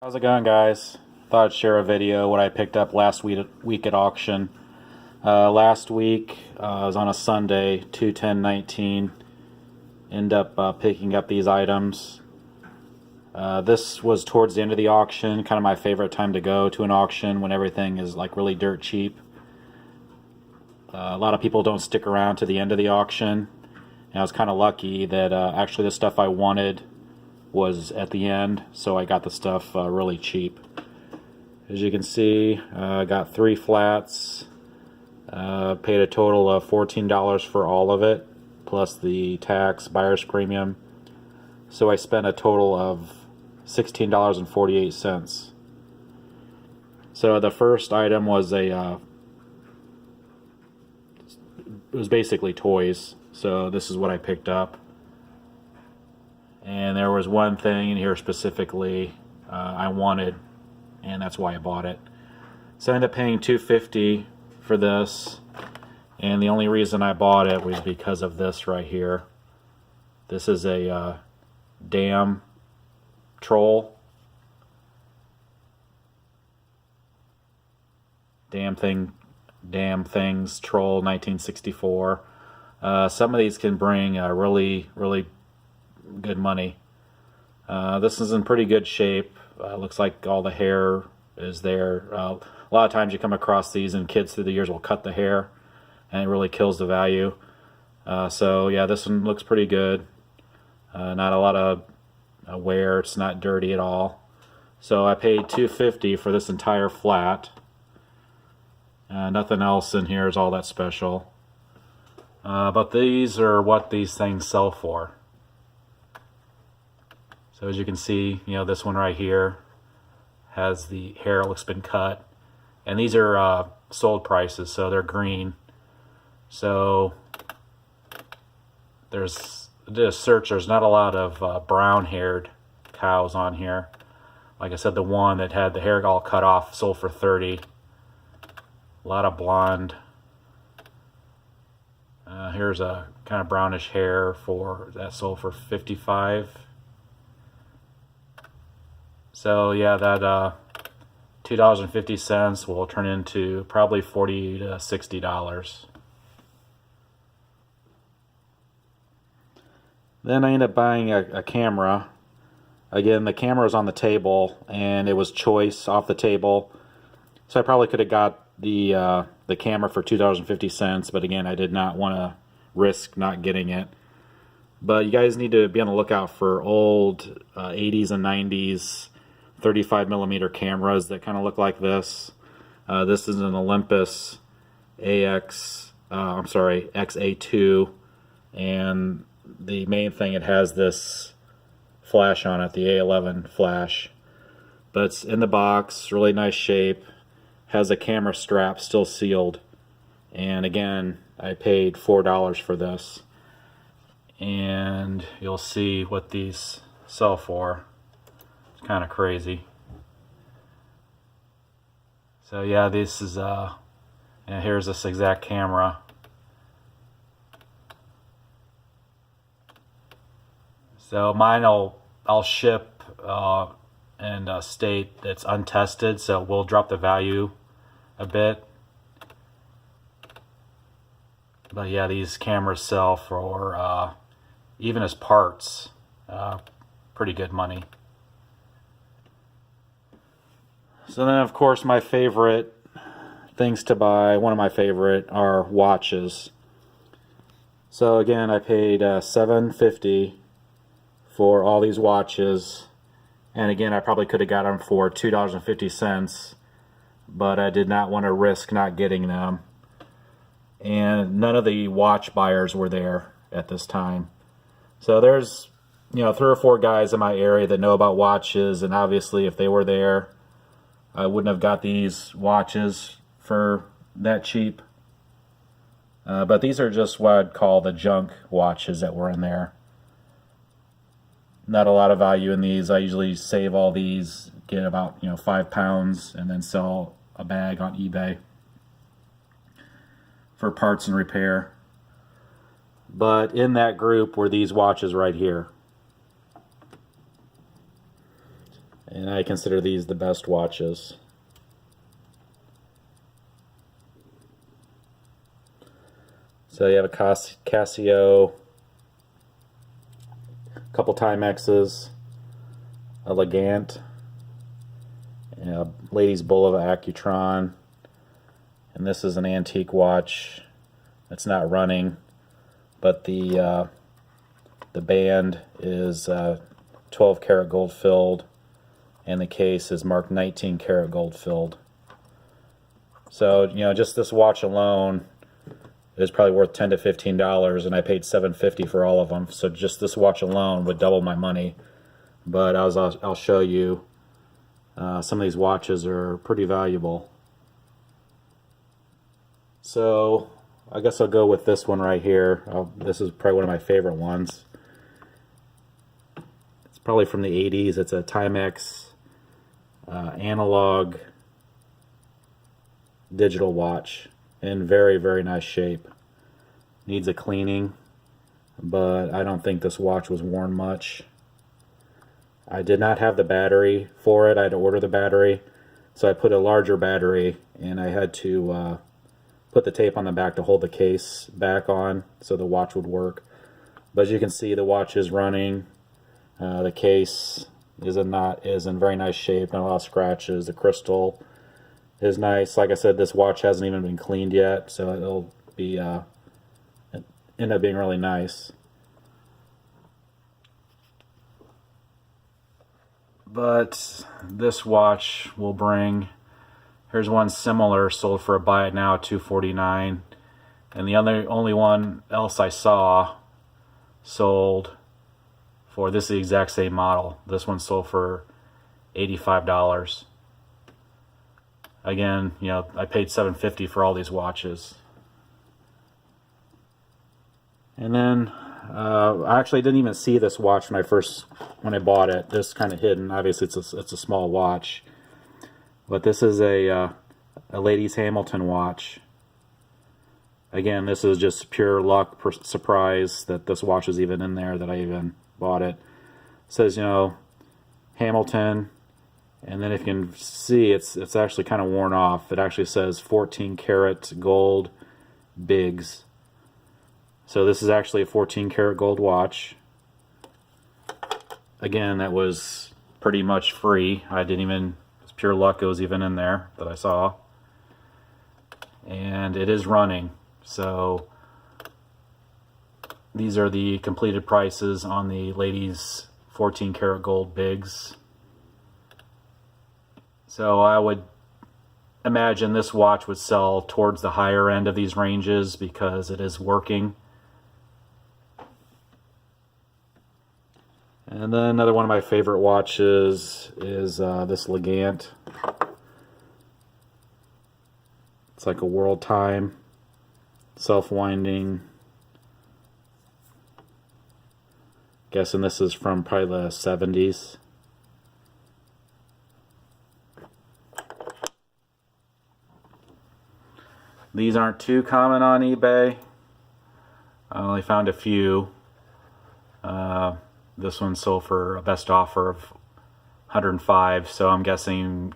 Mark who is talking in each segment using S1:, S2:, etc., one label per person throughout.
S1: How's it going, guys? Thought I'd share a video what I picked up last week at auction. Last week I was on a Sunday, 2/10/19. End up picking up these items. This was towards the end of the auction, kind of my favorite time to go to an auction when everything is like really dirt cheap. A lot of people don't stick around to the end of the auction, and I was kind of lucky that actually the stuff I wanted was at the end, so I got the stuff really cheap. As you can see, I got 3 flats, paid a total of $14 for all of it, plus the tax, buyer's premium. So I spent a total of $16.48. So the first item was it was basically toys. So this is what I picked up. And there was one thing in here specifically I wanted, and that's why I bought it. So I ended up paying $2.50 for this, and the only reason I bought it was because of this right here. This is a dam troll. Damn Things Troll 1964. Some of these can bring really good money. This is in pretty good shape. Looks like all the hair is there. A lot of times you come across these and kids through the years will cut the hair and it really kills the value. So yeah, this one looks pretty good. Not a lot of wear. It's not dirty at all. So I paid $2.50 for this entire flat. Nothing else in here is all that special. But these are what these things sell for. So as you can see, this one right here has the hair looks been cut, and these are sold prices, so they're green. So there's not a lot of brown-haired cows on here. Like I said, the one that had the hair all cut off sold for $30. A lot of blonde. Here's a kind of brownish hair that sold for $55. So yeah, that $2.50 will turn into probably $40 to $60. Then I ended up buying a camera. Again, the camera was on the table, and it was choice off the table. So I probably could have got the camera for $2.50, but again, I did not want to risk not getting it. But you guys need to be on the lookout for old 80s and 90s 35mm cameras that kind of look like this. This is an Olympus XA2, and the main thing, it has this flash on it, the A11 flash. But it's in the box, really nice shape, has a camera strap still sealed, and again, I paid $4 for this. And you'll see what these sell for. It's kind of crazy. So yeah, this is here's this exact camera. So mine I'll ship and state that's untested, so we'll drop the value a bit. But yeah, these cameras sell for even as parts, pretty good money. So then, of course, my favorite things to buy, one of my favorite, are watches. So again, I paid $7.50 for all these watches, and again, I probably could have got them for $2.50, but I did not want to risk not getting them. And none of the watch buyers were there at this time. So there's 3 or 4 guys in my area that know about watches, and obviously if they were there, I wouldn't have got these watches for that cheap. But these are just what I'd call the junk watches that were in there. Not a lot of value in these. I usually save all these, get about 5 pounds, and then sell a bag on eBay for parts and repair. But in that group were these watches right here. and I consider these the best watches. So you have a Casio, a couple Timexes, a Legant, a Ladies Bulova Accutron, and this is an antique watch. It's not running, but the band is 12 karat gold filled, and the case is marked 19 karat gold filled. So, just this watch alone is probably worth $10 to $15, and I paid $7.50 for all of them. So just this watch alone would double my money. But I'll show you, some of these watches are pretty valuable. So I guess I'll go with this one right here. This is probably one of my favorite ones. It's probably from the 80s. It's a Timex analog digital watch in very, very nice shape. Needs a cleaning, but I don't think this watch was worn much. I did not have the battery for it. I had to order the battery, so I put a larger battery, and I had to put the tape on the back to hold the case back on so the watch would work. But as you can see, the watch is running. The case is in very nice shape, not a lot of scratches. The crystal is nice. Like I said, this watch hasn't even been cleaned yet, so it'll be end up being really nice. But this watch will bring, here's one similar, sold for a buy it now $249, and the only one else I saw sold for, this is the exact same model. This one sold for $85. Again, I paid $7.50 for all these watches. And then I actually didn't even see this watch when I bought it. This kind of hidden. Obviously, it's a small watch, but this is a Ladies Hamilton watch. Again, this is just pure luck, surprise that this watch is even in there, that I even bought it. It says, Hamilton, and then if you can see, it's actually kind of worn off. It actually says 14 karat gold Biggs. So this is actually a 14 karat gold watch. Again, that was pretty much free. It's pure luck it was even in there that I saw. And it is running. So these are the completed prices on the Ladies 14 karat gold Biggs. So I would imagine this watch would sell towards the higher end of these ranges because it is working. And then another one of my favorite watches is this Legant. It's like a world time, self-winding. Guessing this is from probably the 70s. These aren't too common on eBay. I only found a few. This one sold for a best offer of $105, so I'm guessing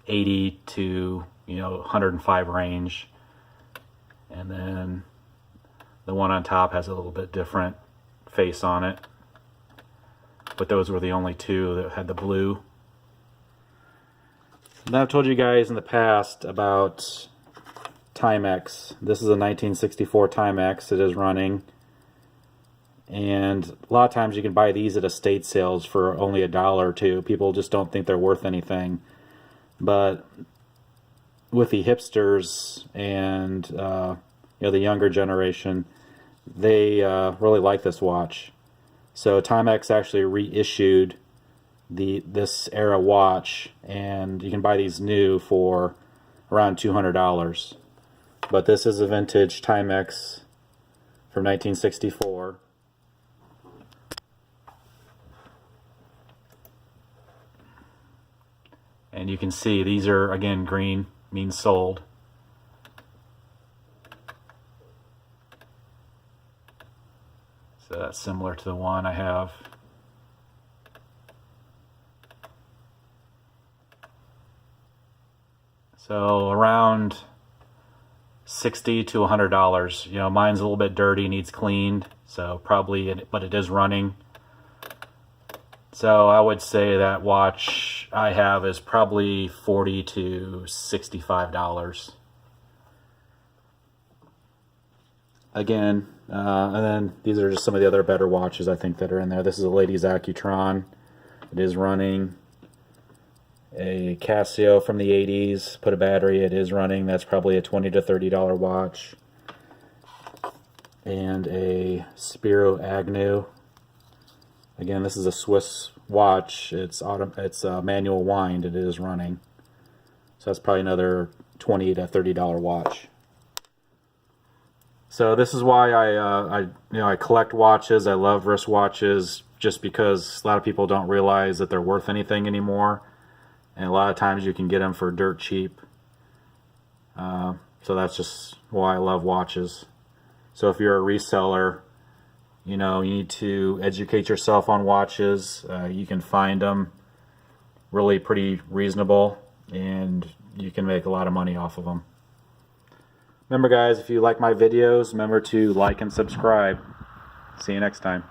S1: 80 to 105 range. And then the one on top has a little bit different face on it. But those were the only two that had the blue. Now, I've told you guys in the past about Timex. This is a 1964 Timex. It is running. And a lot of times you can buy these at estate sales for only $1 or $2. People just don't think they're worth anything. But with the hipsters and the younger generation, they really like this watch. So Timex actually reissued this era watch, and you can buy these new for around $200. But this is a vintage Timex from 1964. And you can see these are, again, green, means sold. So that's similar to the one I have. So around $60 to $100. You know, mine's a little bit dirty, needs cleaned, so probably, but it is running. So I would say that watch I have is probably $40 to $65. Again, and then these are just some of the other better watches I think that are in there. This is a Ladies Accutron. It is running. A Casio from the 80s, put a battery, it is running. That's probably a $20 to $30 watch. And a Spiro Agnew. Again, this is a Swiss watch. It's manual wind. It is running. So that's probably another $20 to $30 watch. So this is why I collect watches. I love wristwatches, just because a lot of people don't realize that they're worth anything anymore. And a lot of times you can get them for dirt cheap. So that's just why I love watches. So if you're a reseller, you know, you need to educate yourself on watches. You can find them really pretty reasonable, and you can make a lot of money off of them. Remember guys, if you like my videos, remember to like and subscribe. See you next time.